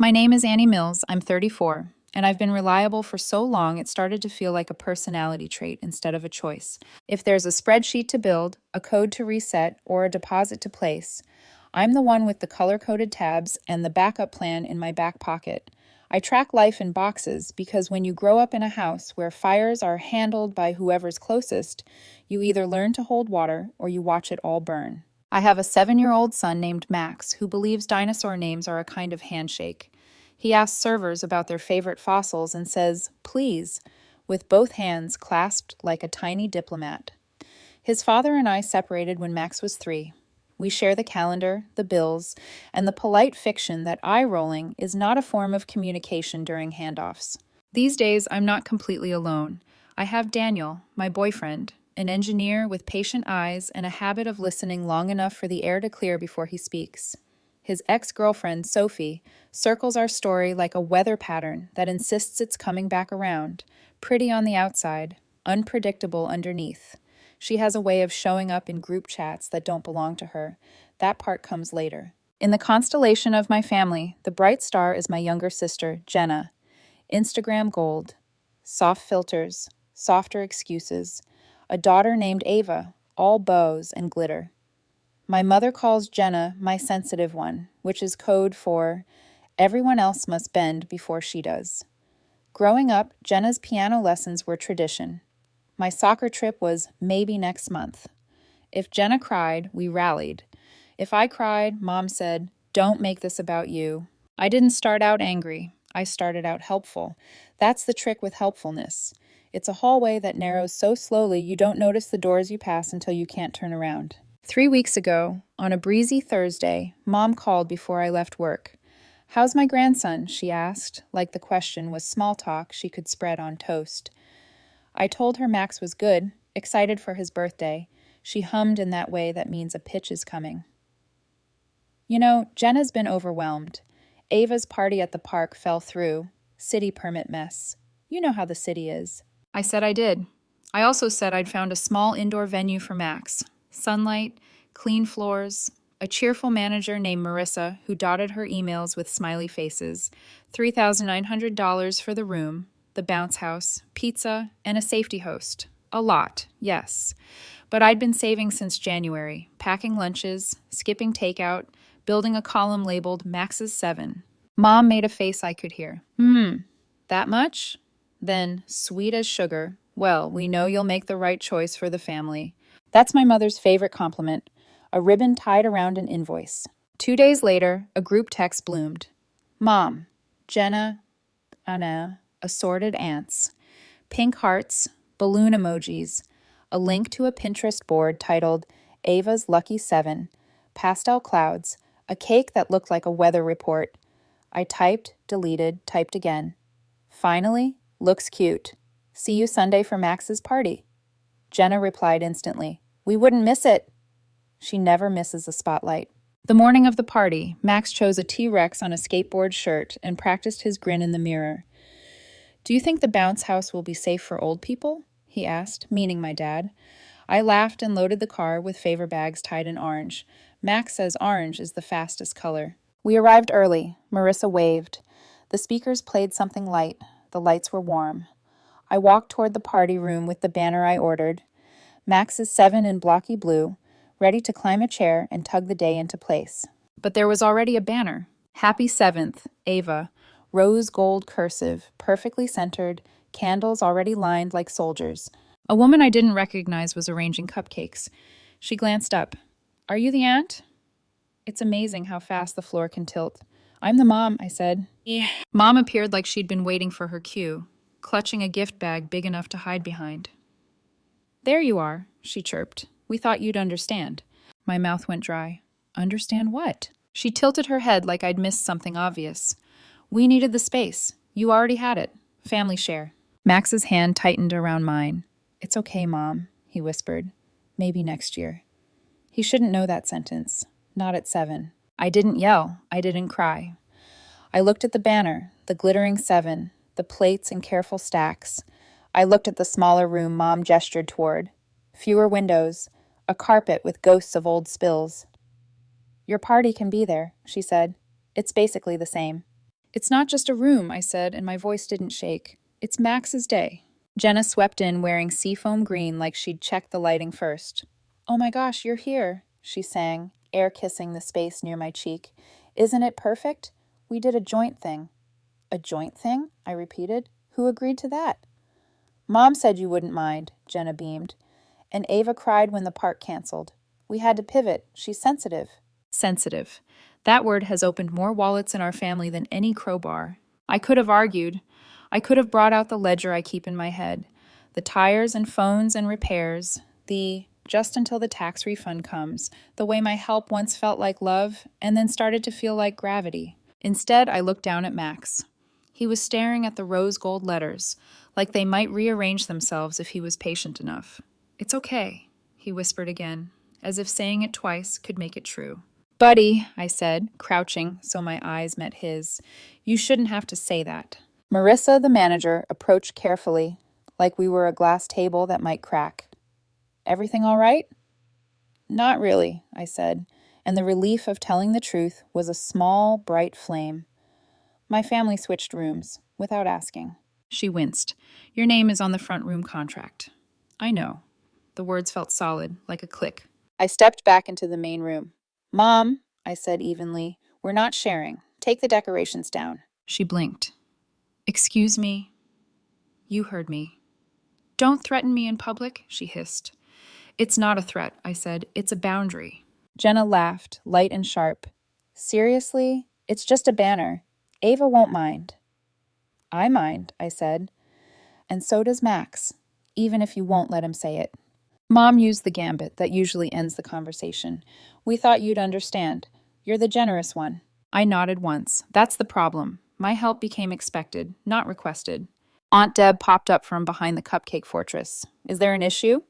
My name is Annie Mills. I'm 34, and I've been reliable for so long it started to feel like a personality trait instead of a choice. If there's a spreadsheet to build, a code to reset, or a deposit to place, I'm the one with the color-coded tabs and the backup plan in my back pocket. I track life in boxes because when you grow up in a house where fires are handled by whoever's closest, you either learn to hold water or you watch it all burn. I have a 7-year-old son named Max who believes dinosaur names are a kind of handshake. He asks servers about their favorite fossils and says, please, with both hands clasped like a tiny diplomat. His father and I separated when Max was 3. We share the calendar, the bills, and the polite fiction that eye-rolling is not a form of communication during handoffs. These days, I'm not completely alone. I have Daniel, my boyfriend, an engineer with patient eyes and a habit of listening long enough for the air to clear before he speaks. His ex-girlfriend, Sophie, circles our story like a weather pattern that insists it's coming back around, pretty on the outside, unpredictable underneath. She has a way of showing up in group chats that don't belong to her. That part comes later. In the constellation of my family, the bright star is my younger sister, Jenna. Instagram gold, soft filters, softer excuses, a daughter named Ava, all bows and glitter. My mother calls Jenna my sensitive one, which is code for everyone else must bend before she does. Growing up, Jenna's piano lessons were tradition. My soccer trip was maybe next month. If Jenna cried, we rallied. If I cried, Mom said, don't make this about you. I didn't start out angry. I started out helpful. That's the trick with helpfulness. It's a hallway that narrows so slowly you don't notice the doors you pass until you can't turn around. 3 weeks ago, on a breezy Thursday, Mom called before I left work. How's my grandson? She asked, like the question was small talk she could spread on toast. I told her Max was good, excited for his birthday. She hummed in that way that means a pitch is coming. You know, Jenna's been overwhelmed. Ava's party at the park fell through. City permit mess. You know how the city is. I said I did. I also said I'd found a small indoor venue for Max. Sunlight, clean floors, a cheerful manager named Marissa who dotted her emails with smiley faces, $3,900 for the room, the bounce house, pizza, and a safety host. A lot, yes. But I'd been saving since January, packing lunches, skipping takeout, building a column labeled Max's 7. Mom made a face I could hear. That much? Then, sweet as sugar, well, we know you'll make the right choice for the family. That's my mother's favorite compliment, a ribbon tied around an invoice. 2 days later, a group text bloomed. Mom, Jenna, Anna, assorted ants, pink hearts, balloon emojis, a link to a Pinterest board titled Ava's Lucky 7, pastel clouds, a cake that looked like a weather report. I typed, deleted, typed again. Finally, looks cute. See you Sunday for Max's party. Jenna replied instantly. We wouldn't miss it. She never misses a spotlight. The morning of the party, Max chose a T-Rex on a skateboard shirt and practiced his grin in the mirror. Do you think the bounce house will be safe for old people? He asked, meaning my dad. I laughed and loaded the car with favor bags tied in orange. Max says orange is the fastest color. We arrived early. Marissa waved. The speakers played something light. The lights were warm. I walked toward the party room with the banner I ordered. Max's 7 in blocky blue, ready to climb a chair and tug the day into place. But there was already a banner. Happy 7th, Ava. Rose gold cursive, perfectly centered, candles already lined like soldiers. A woman I didn't recognize was arranging cupcakes. She glanced up. Are you the aunt? It's amazing how fast the floor can tilt. I'm the mom, I said. Yeah. Mom appeared like she'd been waiting for her cue, clutching a gift bag big enough to hide behind. There you are, she chirped. We thought you'd understand. My mouth went dry. Understand what? She tilted her head like I'd missed something obvious. We needed the space. You already had it. Family share. Max's hand tightened around mine. It's okay, Mom, he whispered. Maybe next year. He shouldn't know that sentence. Not at 7. I didn't yell. I didn't cry. I looked at the banner, the glittering 7, the plates in careful stacks. I looked at the smaller room Mom gestured toward. Fewer windows, a carpet with ghosts of old spills. Your party can be there, she said. It's basically the same. It's not just a room, I said, and my voice didn't shake. It's Max's day. Jenna swept in wearing seafoam green like she'd checked the lighting first. Oh my gosh, you're here, she sang, air kissing the space near my cheek. Isn't it perfect? We did a joint thing. A joint thing? I repeated. Who agreed to that? Mom said you wouldn't mind, Jenna beamed. And Ava cried when the park canceled. We had to pivot. She's sensitive. Sensitive. That word has opened more wallets in our family than any crowbar. I could have argued. I could have brought out the ledger I keep in my head. The tires and phones and repairs. The just until the tax refund comes. The way my help once felt like love and then started to feel like gravity. Instead, I looked down at Max. He was staring at the rose gold letters, like they might rearrange themselves if he was patient enough. It's okay, he whispered again, as if saying it twice could make it true. Buddy, I said, crouching so my eyes met his, you shouldn't have to say that. Marissa, the manager, approached carefully, like we were a glass table that might crack. Everything all right? Not really, I said, and the relief of telling the truth was a small, bright flame. My family switched rooms, without asking. She winced. Your name is on the front room contract. I know. The words felt solid, like a click. I stepped back into the main room. Mom, I said evenly, we're not sharing. Take the decorations down. She blinked. Excuse me? You heard me. Don't threaten me in public, she hissed. It's not a threat, I said. It's a boundary. Jenna laughed, light and sharp. Seriously? It's just a banner. Ava won't mind. I mind, I said. And so does Max, even if you won't let him say it. Mom used the gambit that usually ends the conversation. We thought you'd understand. You're the generous one. I nodded once. That's the problem. My help became expected, not requested. Aunt Deb popped up from behind the cupcake fortress. Is there an issue?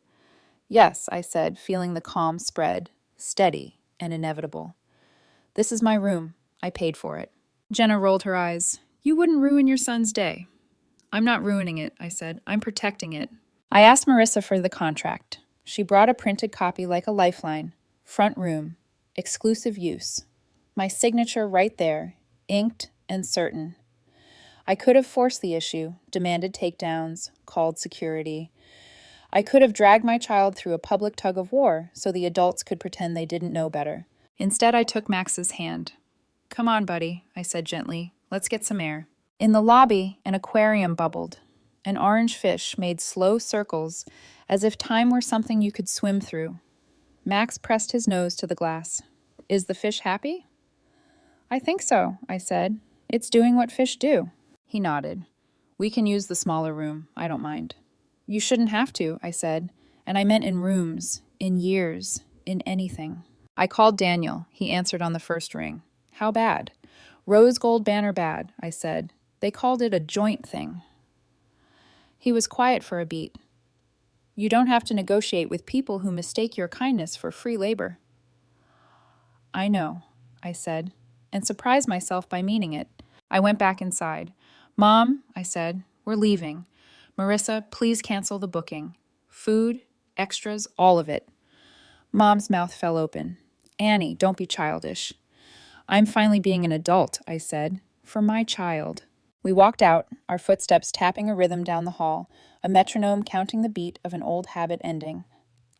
Yes, I said, feeling the calm spread, steady and inevitable. This is my room. I paid for it. Jenna rolled her eyes. You wouldn't ruin your son's day. I'm not ruining it, I said. I'm protecting it. I asked Marissa for the contract. She brought a printed copy like a lifeline. Front room. Exclusive use. My signature right there, inked and certain. I could have forced the issue, demanded takedowns, called security. I could have dragged my child through a public tug of war so the adults could pretend they didn't know better. Instead, I took Max's hand. Come on, buddy, I said gently. Let's get some air. In the lobby, an aquarium bubbled. An orange fish made slow circles, as if time were something you could swim through. Max pressed his nose to the glass. Is the fish happy? I think so, I said. It's doing what fish do. He nodded. We can use the smaller room. I don't mind. You shouldn't have to, I said. And I meant in rooms, in years, in anything. I called Daniel. He answered on the first ring. How bad? Rose gold banner bad, I said. They called it a joint thing. He was quiet for a beat. You don't have to negotiate with people who mistake your kindness for free labor. I know, I said, and surprised myself by meaning it. I went back inside. Mom, I said, we're leaving. Marissa, please cancel the booking. Food, extras, all of it. Mom's mouth fell open. Annie, don't be childish. I'm finally being an adult, I said, for my child. We walked out, our footsteps tapping a rhythm down the hall, a metronome counting the beat of an old habit ending.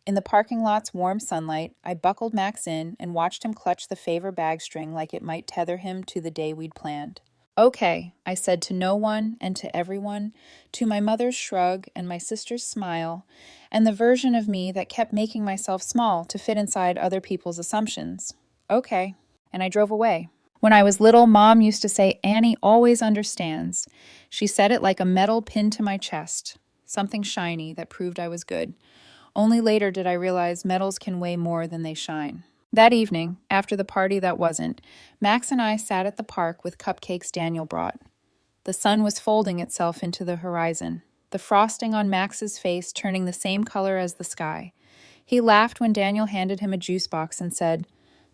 In the parking lot's warm sunlight, I buckled Max in and watched him clutch the favor bag string like it might tether him to the day we'd planned. Okay, I said to no one and to everyone, to my mother's shrug and my sister's smile, and the version of me that kept making myself small to fit inside other people's assumptions. Okay, and I drove away. When I was little, Mom used to say, Annie always understands. She said it like a metal pinned to my chest, something shiny that proved I was good. Only later did I realize metals can weigh more than they shine. That evening, after the party that wasn't, Max and I sat at the park with cupcakes Daniel brought. The sun was folding itself into the horizon, the frosting on Max's face turning the same color as the sky. He laughed when Daniel handed him a juice box and said,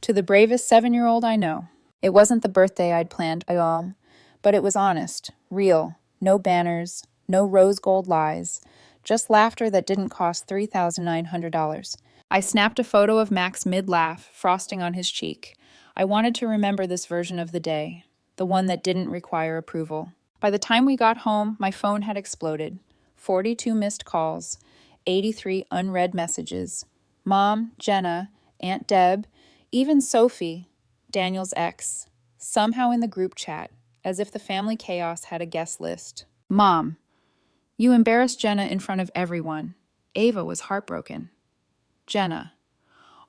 To the bravest 7-year-old I know. It wasn't the birthday I'd planned, but it was honest, real, no banners, no rose gold lies, just laughter that didn't cost $3,900. I snapped a photo of Max mid-laugh, frosting on his cheek. I wanted to remember this version of the day, the one that didn't require approval. By the time we got home, my phone had exploded. 42 missed calls, 83 unread messages. Mom, Jenna, Aunt Deb, even Sophie, Daniel's ex, somehow in the group chat, as if the family chaos had a guest list. Mom, you embarrassed Jenna in front of everyone. Ava was heartbroken. Jenna,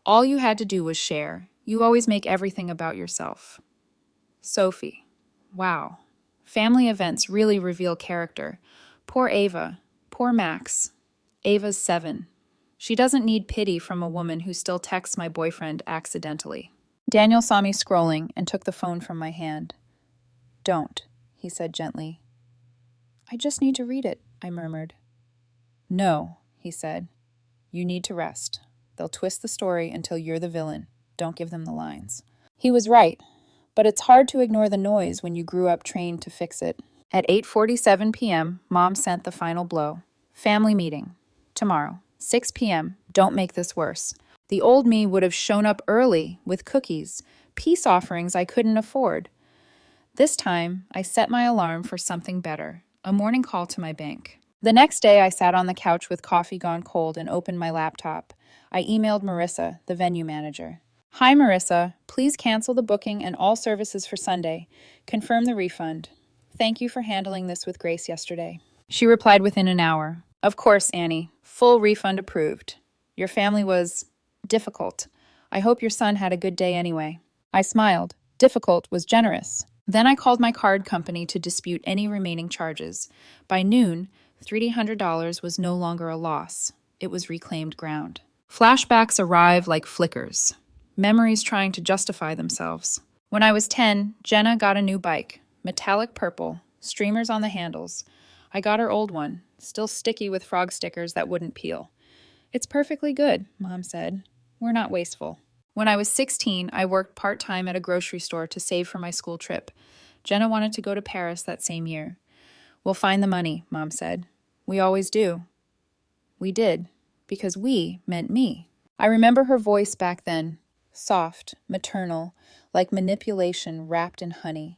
all you had to do was share. You always make everything about yourself. Sophie, wow. Family events really reveal character. Poor Ava. Poor Max. Ava's 7. She doesn't need pity from a woman who still texts my boyfriend accidentally. Daniel saw me scrolling and took the phone from my hand. Don't, he said gently. I just need to read it, I murmured. No, he said. You need to rest. They'll twist the story until you're the villain. Don't give them the lines. He was right, but it's hard to ignore the noise when you grew up trained to fix it. At 8:47 p.m., Mom sent the final blow. Family meeting. Tomorrow, 6 p.m. Don't make this worse. The old me would have shown up early with cookies, peace offerings I couldn't afford. This time, I set my alarm for something better, a morning call to my bank. The next day, I sat on the couch with coffee gone cold and opened my laptop. I emailed Marissa, the venue manager. Hi, Marissa. Please cancel the booking and all services for Sunday. Confirm the refund. Thank you for handling this with grace yesterday. She replied within an hour. Of course, Annie. Full refund approved. Your family was difficult. I hope your son had a good day anyway. I smiled. Difficult was generous. Then I called my card company to dispute any remaining charges. By noon, $300 was no longer a loss. It was reclaimed ground. Flashbacks arrive like flickers. Memories trying to justify themselves. When I was 10, Jenna got a new bike. Metallic purple. Streamers on the handles. I got her old one, still sticky with frog stickers that wouldn't peel. It's perfectly good, Mom said. We're not wasteful. When I was 16, I worked part-time at a grocery store to save for my school trip. Jenna wanted to go to Paris that same year. We'll find the money, Mom said. We always do. We did, because we meant me. I remember her voice back then, soft, maternal, like manipulation wrapped in honey.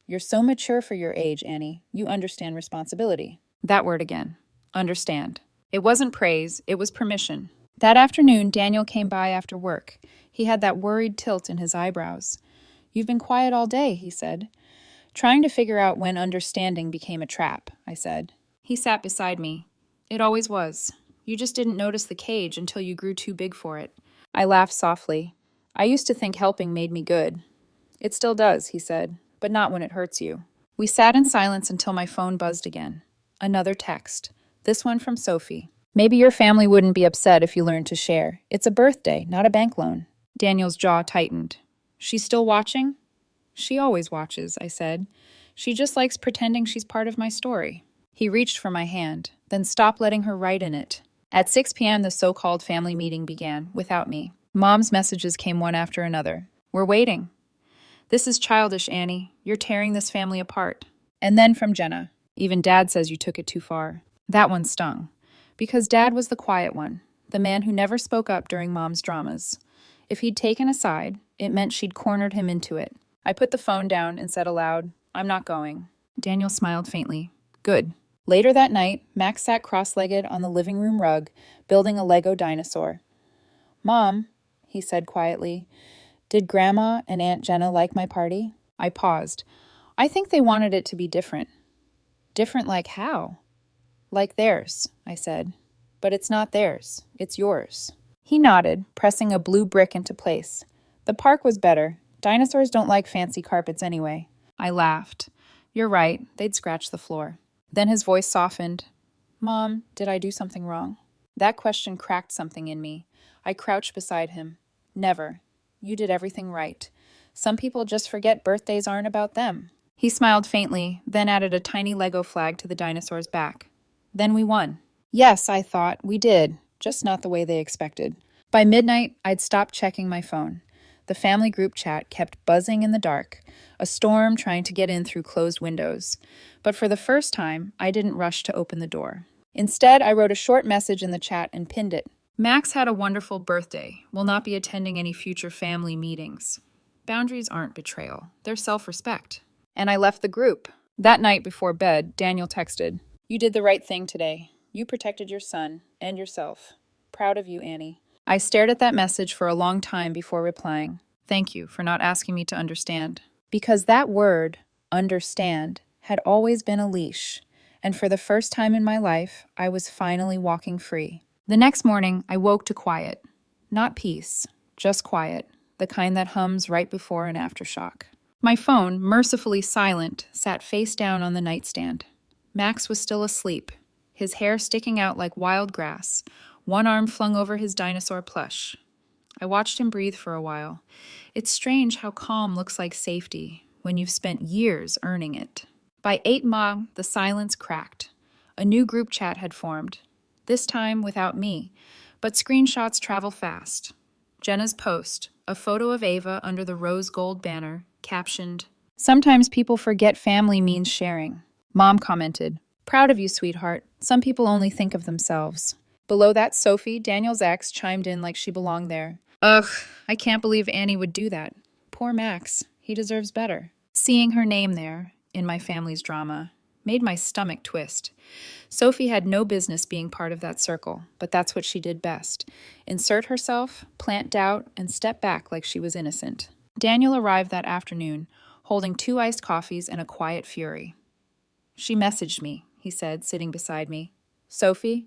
You're so mature for your age, Annie. You understand responsibility. That word again. Understand. It wasn't praise, it was permission. That afternoon, Daniel came by after work. He had that worried tilt in his eyebrows. You've been quiet all day, he said. Trying to figure out when understanding became a trap, I said. He sat beside me. It always was. You just didn't notice the cage until you grew too big for it. I laughed softly. I used to think helping made me good. It still does, he said, but not when it hurts you. We sat in silence until my phone buzzed again. Another text. This one from Sophie. Maybe your family wouldn't be upset if you learned to share. It's a birthday, not a bank loan. Daniel's jaw tightened. She's still watching? She always watches, I said. She just likes pretending she's part of my story. He reached for my hand, then stopped letting her write in it. At 6 p.m., the so-called family meeting began, without me. Mom's messages came one after another. We're waiting. This is childish, Annie. You're tearing this family apart. And then from Jenna. Even Dad says you took it too far. That one stung. Because Dad was the quiet one, the man who never spoke up during Mom's dramas. If he'd taken a side, it meant she'd cornered him into it. I put the phone down and said aloud, I'm not going. Daniel smiled faintly. Good. Later that night, Max sat cross-legged on the living room rug, building a Lego dinosaur. Mom, he said quietly, did Grandma and Aunt Jenna like my party? I paused. I think they wanted it to be different. Different like how? Like theirs, I said. But it's not theirs. It's yours. He nodded, pressing a blue brick into place. The park was better. Dinosaurs don't like fancy carpets anyway. I laughed. You're right. They'd scratch the floor. Then his voice softened. Mom, did I do something wrong? That question cracked something in me. I crouched beside him. Never. You did everything right. Some people just forget birthdays aren't about them. He smiled faintly, then added a tiny Lego flag to the dinosaur's back. Then we won. Yes, I thought, we did. Just not the way they expected. By midnight, I'd stopped checking my phone. The family group chat kept buzzing in the dark, a storm trying to get in through closed windows. But for the first time, I didn't rush to open the door. Instead, I wrote a short message in the chat and pinned it. Max had a wonderful birthday. Will not be attending any future family meetings. Boundaries aren't betrayal. They're self-respect. And I left the group. That night before bed, Daniel texted, "You did the right thing today. You protected your son and yourself. Proud of you, Annie." I stared at that message for a long time before replying. Thank you for not asking me to understand. Because that word, understand, had always been a leash, and for the first time in my life, I was finally walking free. The next morning, I woke to quiet. Not peace, just quiet, the kind that hums right before an aftershock. My phone, mercifully silent, sat face down on the nightstand. Max was still asleep, his hair sticking out like wild grass, one arm flung over his dinosaur plush. I watched him breathe for a while. It's strange how calm looks like safety when you've spent years earning it. By 8 the silence cracked. A new group chat had formed, this time without me, but screenshots travel fast. Jenna's post, a photo of Ava under the rose gold banner, captioned, "Sometimes people forget family means sharing." Mom commented, "Proud of you, sweetheart. Some people only think of themselves." Below that, Sophie, Daniel's ex, chimed in like she belonged there. "Ugh, I can't believe Annie would do that. Poor Max. He deserves better." Seeing her name there, in my family's drama, made my stomach twist. Sophie had no business being part of that circle, but that's what she did best. Insert herself, plant doubt, and step back like she was innocent. Daniel arrived that afternoon, holding 2 iced coffees and a quiet fury. "She messaged me," he said, sitting beside me. "Sophie?"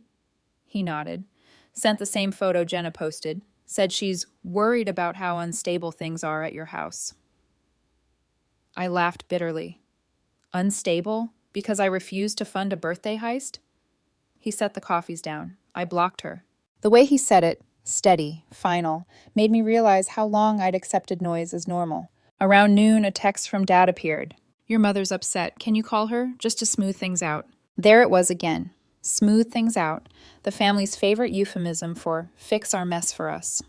He nodded. Sent the same photo Jenna posted. Said she's worried about how unstable things are at your house. I laughed bitterly. Unstable? Because I refused to fund a birthday heist? He set the coffees down. I blocked her. The way he said it, steady, final, made me realize how long I'd accepted noise as normal. Around noon, a text from Dad appeared. "Your mother's upset. Can you call her? Just to smooth things out." There it was again. Smooth things out, the family's favorite euphemism for fix our mess for us.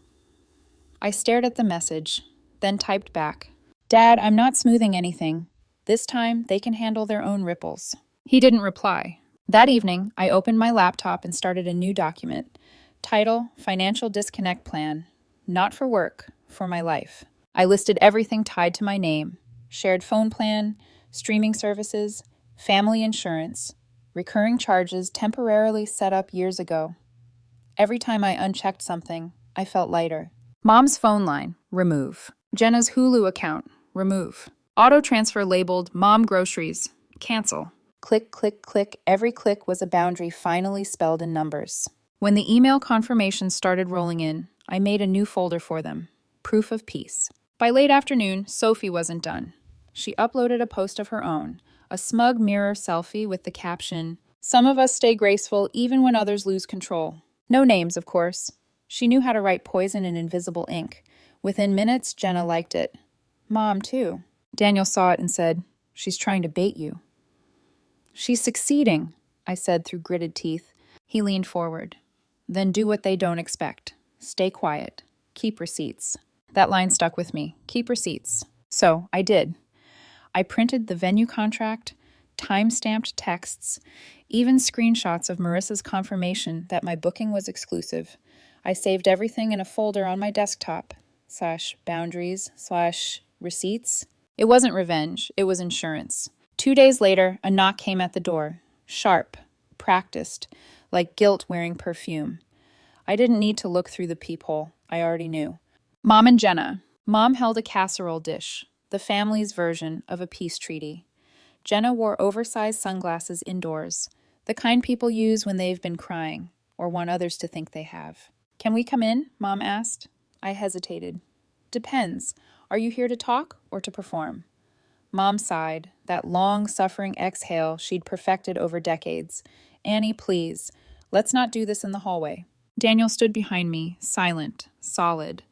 I stared at the message, then typed back, "Dad, I'm not smoothing anything. This time, they can handle their own ripples." He didn't reply. That evening, I opened my laptop and started a new document. Title, Financial Disconnect Plan. Not for work, for my life. I listed everything tied to my name. Shared phone plan, streaming services, family insurance, recurring charges temporarily set up years ago. Every time I unchecked something, I felt lighter. Mom's phone line, remove. Jenna's Hulu account, remove. Auto transfer labeled Mom Groceries, cancel. Click, click, click. Every click was a boundary finally spelled in numbers. When the email confirmations started rolling in, I made a new folder for them. Proof of peace. By late afternoon, Sophie wasn't done. She uploaded a post of her own, a smug mirror selfie with the caption, "Some of us stay graceful even when others lose control." No names, of course. She knew how to write poison in invisible ink. Within minutes, Jenna liked it. Mom, too. Daniel saw it and said, "She's trying to bait you." "She's succeeding," I said through gritted teeth. He leaned forward. "Then do what they don't expect. Stay quiet. Keep receipts." That line stuck with me. Keep receipts. So I did. I printed the venue contract, time-stamped texts, even screenshots of Marissa's confirmation that my booking was exclusive. I saved everything in a folder on my desktop, /boundaries/receipts. It wasn't revenge, it was insurance. 2 days later, a knock came at the door. Sharp, practiced, like guilt wearing perfume. I didn't need to look through the peephole. I already knew. Mom and Jenna. Mom held a casserole dish, the family's version of a peace treaty. Jenna wore oversized sunglasses indoors, the kind people use when they've been crying, or want others to think they have. "Can we come in?" Mom asked. I hesitated. "Depends. Are you here to talk or to perform?" Mom sighed, that long-suffering exhale she'd perfected over decades. "Annie, please, let's not do this in the hallway." Daniel stood behind me, silent, solid.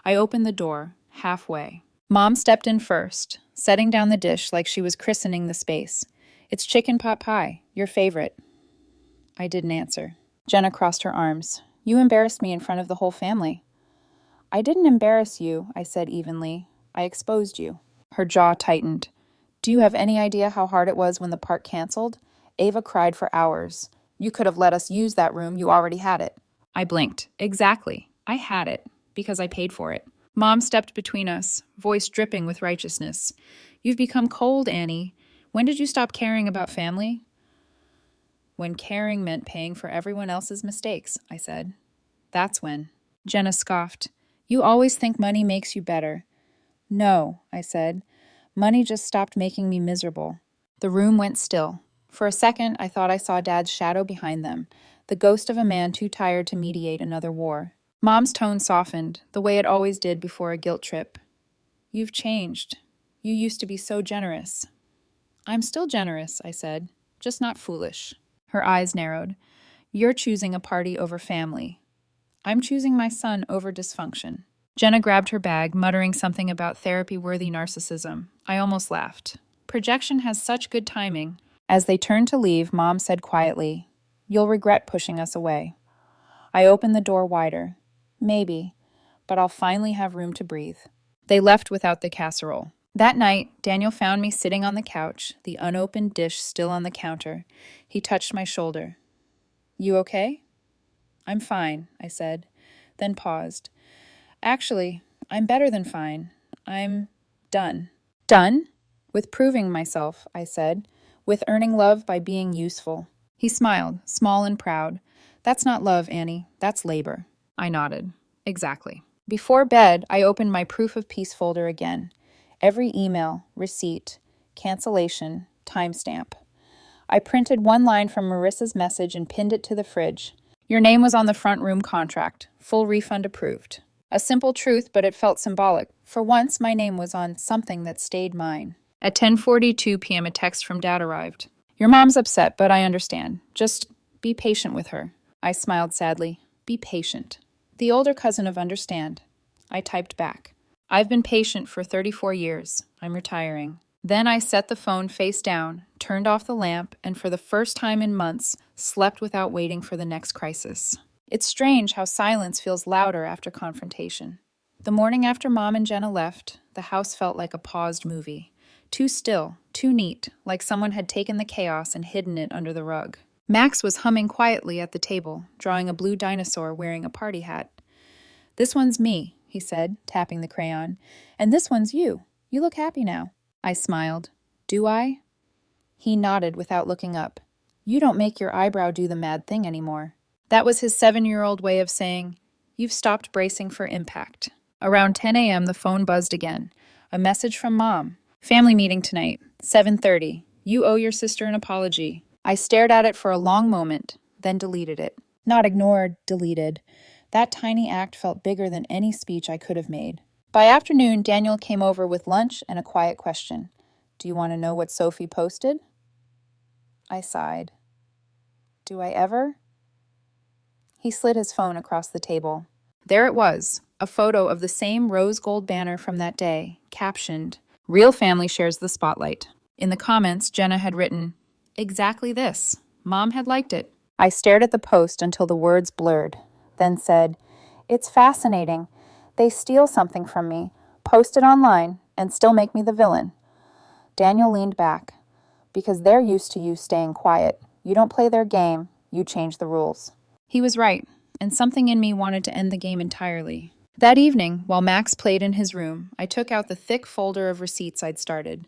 I opened the door, halfway. Mom stepped in first, setting down the dish like she was christening the space. "It's chicken pot pie, your favorite." I didn't answer. Jenna crossed her arms. "You embarrassed me in front of the whole family." "I didn't embarrass you," I said evenly. "I exposed you." Her jaw tightened. "Do you have any idea how hard it was when the park canceled? Ava cried for hours. You could have let us use that room. You already had it." I blinked. Exactly. I had it, because I paid for it. Mom stepped between us, voice dripping with righteousness. You've become cold, Annie. When did you stop caring about family? When caring meant paying for everyone else's mistakes, I said. That's when. Jenna scoffed. You always think money makes you better. No, I said. Money just stopped making me miserable. The room went still. For a second, I thought I saw Dad's shadow behind them, the ghost of a man too tired to mediate another war. Mom's tone softened, the way it always did before a guilt trip. You've changed. You used to be so generous. I'm still generous, I said, just not foolish. Her eyes narrowed. You're choosing a party over family. I'm choosing my son over dysfunction. Jenna grabbed her bag, muttering something about therapy-worthy narcissism. I almost laughed. Projection has such good timing. As they turned to leave, Mom said quietly, You'll regret pushing us away. I opened the door wider. Maybe, but I'll finally have room to breathe. They left without the casserole. That night, Daniel found me sitting on the couch, the unopened dish still on the counter. He touched my shoulder. You okay? I'm fine, I said, then paused. Actually, I'm better than fine. I'm done. Done? With proving myself, I said. With earning love by being useful. He smiled, small and proud. That's not love, Annie. That's labor. I nodded. Exactly. Before bed, I opened my proof of peace folder again. Every email, receipt, cancellation, timestamp. I printed one line from Marissa's message and pinned it to the fridge. Your name was on the front room contract. Full refund approved. A simple truth, but it felt symbolic. For once, my name was on something that stayed mine. At 10:42 p.m., a text from Dad arrived. Your mom's upset, but I understand. Just be patient with her. I smiled sadly. Be patient. The older cousin of understand. I typed back. I've been patient for 34 years. I'm retiring. Then I set the phone face down, turned off the lamp, and for the first time in months, slept without waiting for the next crisis. It's strange how silence feels louder after confrontation. The morning after Mom and Jenna left, the house felt like a paused movie. Too still, too neat, like someone had taken the chaos and hidden it under the rug. Max was humming quietly at the table, drawing a blue dinosaur wearing a party hat. This one's me, he said, tapping the crayon. And this one's you. You look happy now. I smiled. Do I? He nodded without looking up. You don't make your eyebrow do the mad thing anymore. That was his 7-year-old way of saying, you've stopped bracing for impact. Around 10 a.m., the phone buzzed again. A message from Mom. Family meeting tonight, 7:30. You owe your sister an apology. I stared at it for a long moment, then deleted it. Not ignored, deleted. That tiny act felt bigger than any speech I could have made. By afternoon, Daniel came over with lunch and a quiet question. Do you want to know what Sophie posted? I sighed. Do I ever? He slid his phone across the table. There it was, a photo of the same rose gold banner from that day, captioned, Real family shares the spotlight. In the comments, Jenna had written, Exactly this. Mom had liked it. I stared at the post until the words blurred, then said, It's fascinating. They steal something from me, post it online, and still make me the villain. Daniel leaned back. Because they're used to you staying quiet. You don't play their game, you change the rules. He was right, and something in me wanted to end the game entirely. That evening, while Max played in his room, I took out the thick folder of receipts I'd started.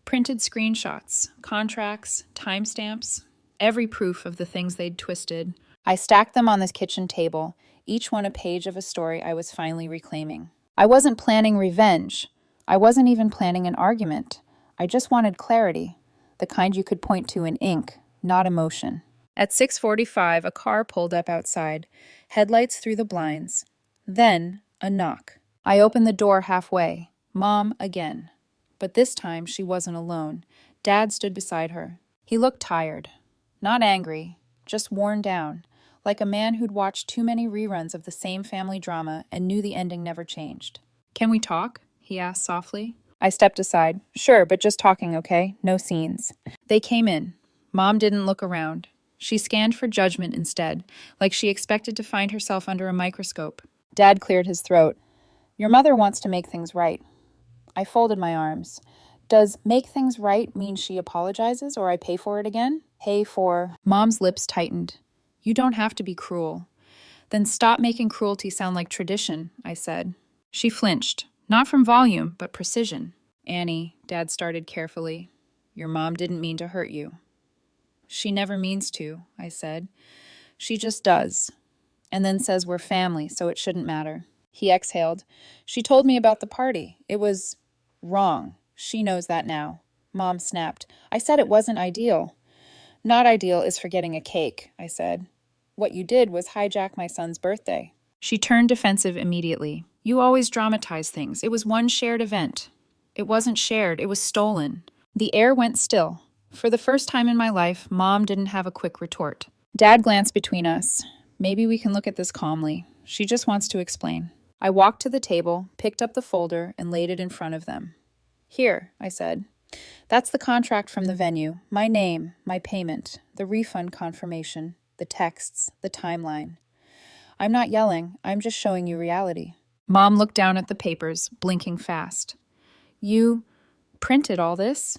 Printed screenshots, contracts, timestamps, every proof of the things they'd twisted. I stacked them on the kitchen table, each one a page of a story I was finally reclaiming. I wasn't planning revenge. I wasn't even planning an argument. I just wanted clarity, the kind you could point to in ink, not emotion. At 6:45, a car pulled up outside, headlights through the blinds. Then, a knock. I opened the door halfway. Mom again. But this time, she wasn't alone. Dad stood beside her. He looked tired. Not angry, just worn down, like a man who'd watched too many reruns of the same family drama and knew the ending never changed. Can we talk? He asked softly. I stepped aside. Sure, but just talking, okay? No scenes. They came in. Mom didn't look around. She scanned for judgment instead, like she expected to find herself under a microscope. Dad cleared his throat. Your mother wants to make things right. I folded my arms. Does make things right mean she apologizes or I pay for it again? Pay for... Mom's lips tightened. You don't have to be cruel. Then stop making cruelty sound like tradition, I said. She flinched. Not from volume, but precision. Annie, Dad started carefully, your mom didn't mean to hurt you. She never means to, I said. She just does. And then says we're family, so it shouldn't matter. He exhaled. She told me about the party. It was wrong. She knows that now. Mom snapped. I said it wasn't ideal. Not ideal is forgetting a cake, I said. What you did was hijack my son's birthday. She turned defensive immediately. You always dramatize things. It was one shared event. It wasn't shared. It was stolen. The air went still. For the first time in my life, Mom didn't have a quick retort. Dad glanced between us. Maybe we can look at this calmly. She just wants to explain. I walked to the table, picked up the folder, and laid it in front of them. Here, I said. That's the contract from the venue. My name, my payment, the refund confirmation, the texts, the timeline. I'm not yelling. I'm just showing you reality. Mom looked down at the papers, blinking fast. You printed all this?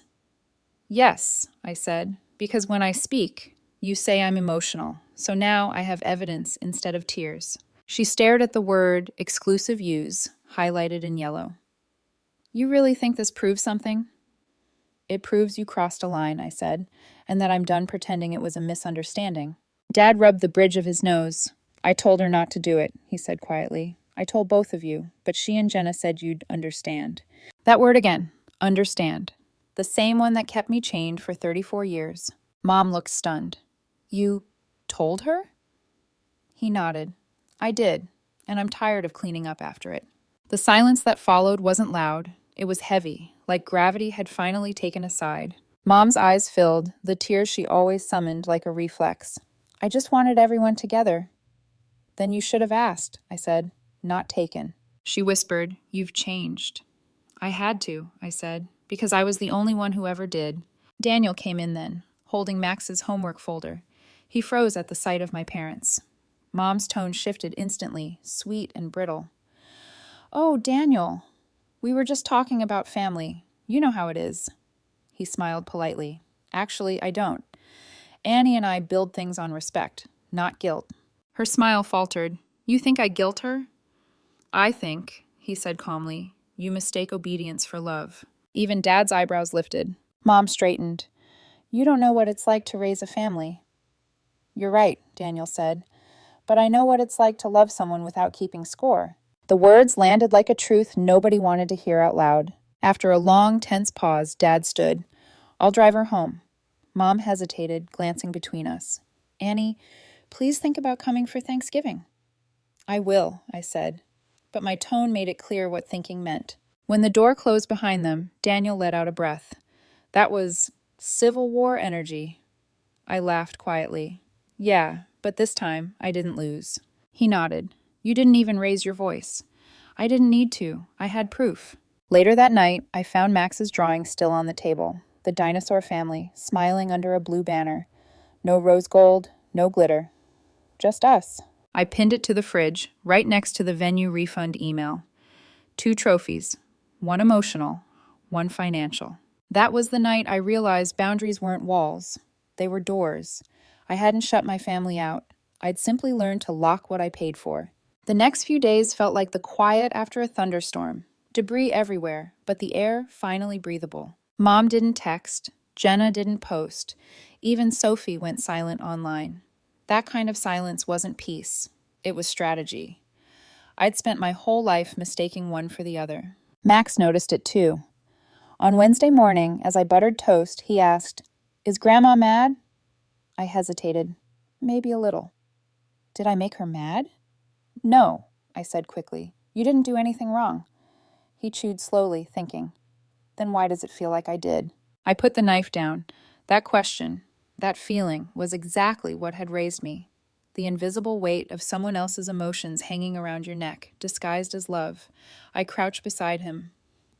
Yes, I said, because when I speak, you say I'm emotional. So now I have evidence instead of tears. She stared at the word exclusive use, highlighted in yellow. You really think this proves something? It proves you crossed a line, I said, and that I'm done pretending it was a misunderstanding. Dad rubbed the bridge of his nose. I told her not to do it, he said quietly. I told both of you, but she and Jenna said you'd understand. That word again, understand. The same one that kept me chained for 34 years. Mom looked stunned. You told her? He nodded. I did, and I'm tired of cleaning up after it. The silence that followed wasn't loud. It was heavy, like gravity had finally taken a side. Mom's eyes filled, the tears she always summoned like a reflex. I just wanted everyone together. Then you should have asked, I said. Not taken. She whispered, You've changed. I had to, I said, because I was the only one who ever did. Daniel came in then, holding Max's homework folder. He froze at the sight of my parents. Mom's tone shifted instantly, sweet and brittle. Oh, Daniel, we were just talking about family. You know how it is. He smiled politely. Actually, I don't. Annie and I build things on respect, not guilt. Her smile faltered. You think I guilt her? I think, he said calmly, you mistake obedience for love. Even Dad's eyebrows lifted. Mom straightened. You don't know what it's like to raise a family. You're right, Daniel said. But I know what it's like to love someone without keeping score. The words landed like a truth nobody wanted to hear out loud. After a long, tense pause, Dad stood. I'll drive her home. Mom hesitated, glancing between us. Annie, please think about coming for Thanksgiving. I will, I said. But my tone made it clear what thinking meant. When the door closed behind them, Daniel let out a breath. That was Civil War energy. I laughed quietly. Yeah, but this time I didn't lose. He nodded. You didn't even raise your voice. I didn't need to. I had proof. Later that night, I found Max's drawing still on the table. The dinosaur family, smiling under a blue banner. No rose gold, no glitter. Just us. I pinned it to the fridge, right next to the venue refund email. 2 trophies. One emotional, one financial. That was the night I realized boundaries weren't walls. They were doors. I hadn't shut my family out. I'd simply learned to lock what I paid for. The next few days felt like the quiet after a thunderstorm. Debris everywhere, but the air finally breathable. Mom didn't text. Jenna didn't post. Even Sophie went silent online. That kind of silence wasn't peace. It was strategy. I'd spent my whole life mistaking one for the other. Max noticed it too. On Wednesday morning, as I buttered toast, he asked, Is Grandma mad? I hesitated. Maybe a little. Did I make her mad? No, I said quickly. You didn't do anything wrong. He chewed slowly, thinking. Then why does it feel like I did? I put the knife down. That question, that feeling, was exactly what had raised me. The invisible weight of someone else's emotions hanging around your neck, disguised as love. I crouched beside him.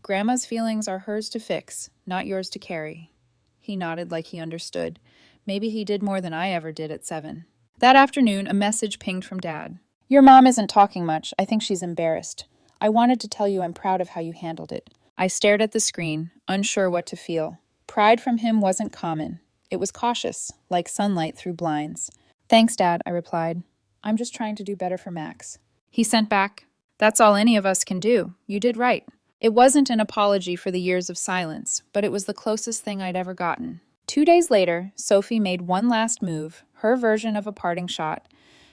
Grandma's feelings are hers to fix, not yours to carry. He nodded like he understood. Maybe he did more than I ever did at 7. That afternoon, a message pinged from Dad. Your mom isn't talking much. I think she's embarrassed. I wanted to tell you I'm proud of how you handled it. I stared at the screen, unsure what to feel. Pride from him wasn't common. It was cautious, like sunlight through blinds. Thanks, Dad, I replied. I'm just trying to do better for Max. He sent back, That's all any of us can do. You did right. It wasn't an apology for the years of silence, but it was the closest thing I'd ever gotten. 2 days later, Sophie made one last move, her version of a parting shot.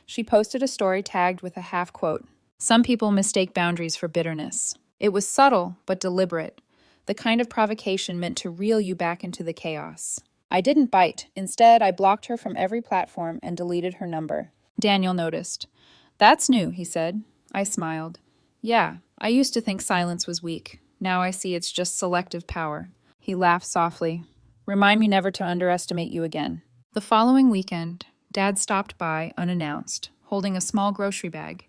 She posted a story tagged with a half quote. Some people mistake boundaries for bitterness. It was subtle, but deliberate, the kind of provocation meant to reel you back into the chaos. I didn't bite. Instead, I blocked her from every platform and deleted her number. Daniel noticed. "That's new," he said. I smiled. "Yeah, I used to think silence was weak. Now I see it's just selective power." He laughed softly. "Remind me never to underestimate you again." The following weekend, Dad stopped by unannounced, holding a small grocery bag.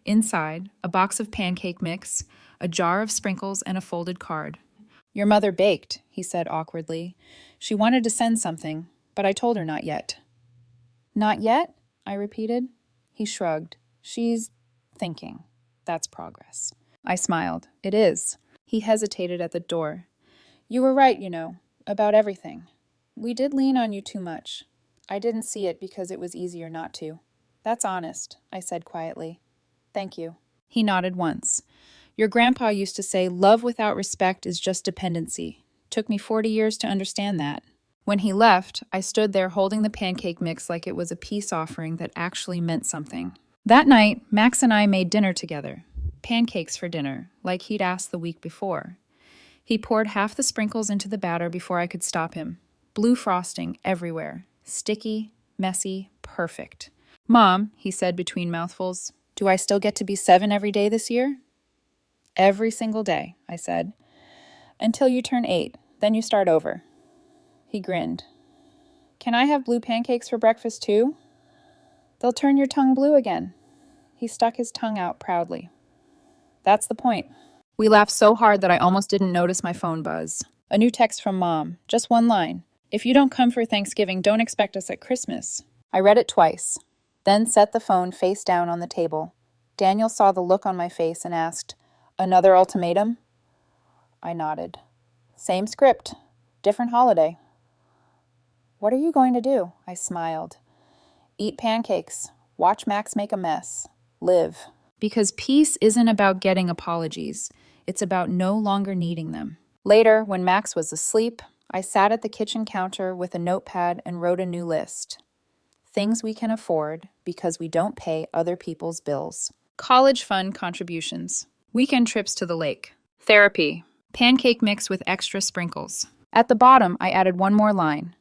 Inside, a box of pancake mix, a jar of sprinkles, and a folded card. "Your mother baked," he said awkwardly. "She wanted to send something, but I told her not yet." "Not yet?" I repeated. He shrugged. "She's thinking. That's progress." I smiled. "It is." He hesitated at the door. "You were right, about everything. We did lean on you too much. I didn't see it because it was easier not to." "That's honest," I said quietly. "Thank you." He nodded once. "Your grandpa used to say love without respect is just dependency. Took me 40 years to understand that." When he left, I stood there holding the pancake mix like it was a peace offering that actually meant something. That night, Max and I made dinner together. Pancakes for dinner, like he'd asked the week before. He poured half the sprinkles into the batter before I could stop him. Blue frosting everywhere. Sticky, messy, perfect. "Mom," he said between mouthfuls, "do I still get to be 7 every day this year?" "Every single day," I said. "Until you turn 8, then you start over." He grinned. "Can I have blue pancakes for breakfast too?" "They'll turn your tongue blue again." He stuck his tongue out proudly. "That's the point." We laughed so hard that I almost didn't notice my phone buzz. A new text from Mom, just one line. "If you don't come for Thanksgiving, don't expect us at Christmas." I read it twice, then set the phone face down on the table. Daniel saw the look on my face and asked, "Another ultimatum?" I nodded. "Same script, different holiday." "What are you going to do?" I smiled. "Eat pancakes, watch Max make a mess, live." Because peace isn't about getting apologies. It's about no longer needing them. Later, when Max was asleep, I sat at the kitchen counter with a notepad and wrote a new list. Things we can afford because we don't pay other people's bills. College fund contributions. Weekend trips to the lake. Therapy. Pancake mix with extra sprinkles. At the bottom, I added one more line.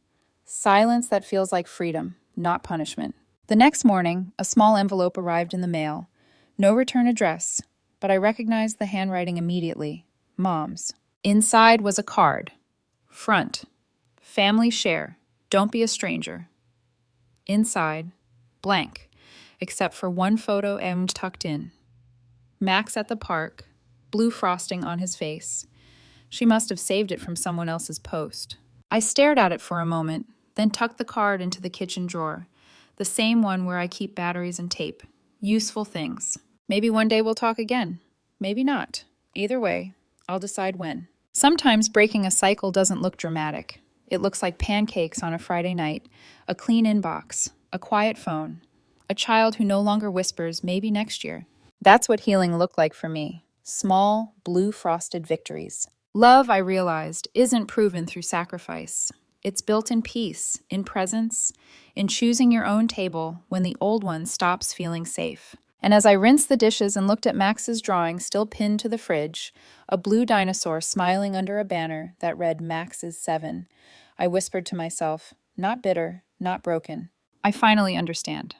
Silence that feels like freedom, not punishment. The next morning, a small envelope arrived in the mail. No return address, but I recognized the handwriting immediately. Mom's. Inside was a card. Front. Family share. Don't be a stranger. Inside. Blank, except for one photo M tucked in. Max at the park. Blue frosting on his face. She must have saved it from someone else's post. I stared at it for a moment, then tucked the card into the kitchen drawer, the same one where I keep batteries and tape. Useful things. Maybe one day we'll talk again. Maybe not. Either way, I'll decide when. Sometimes breaking a cycle doesn't look dramatic. It looks like pancakes on a Friday night, a clean inbox, a quiet phone, a child who no longer whispers, maybe next year. That's what healing looked like for me. Small, blue-frosted victories. Love, I realized, isn't proven through sacrifice. It's built in peace, in presence, in choosing your own table when the old one stops feeling safe. And as I rinsed the dishes and looked at Max's drawing still pinned to the fridge, a blue dinosaur smiling under a banner that read Max is 7, I whispered to myself, not bitter, not broken. I finally understand.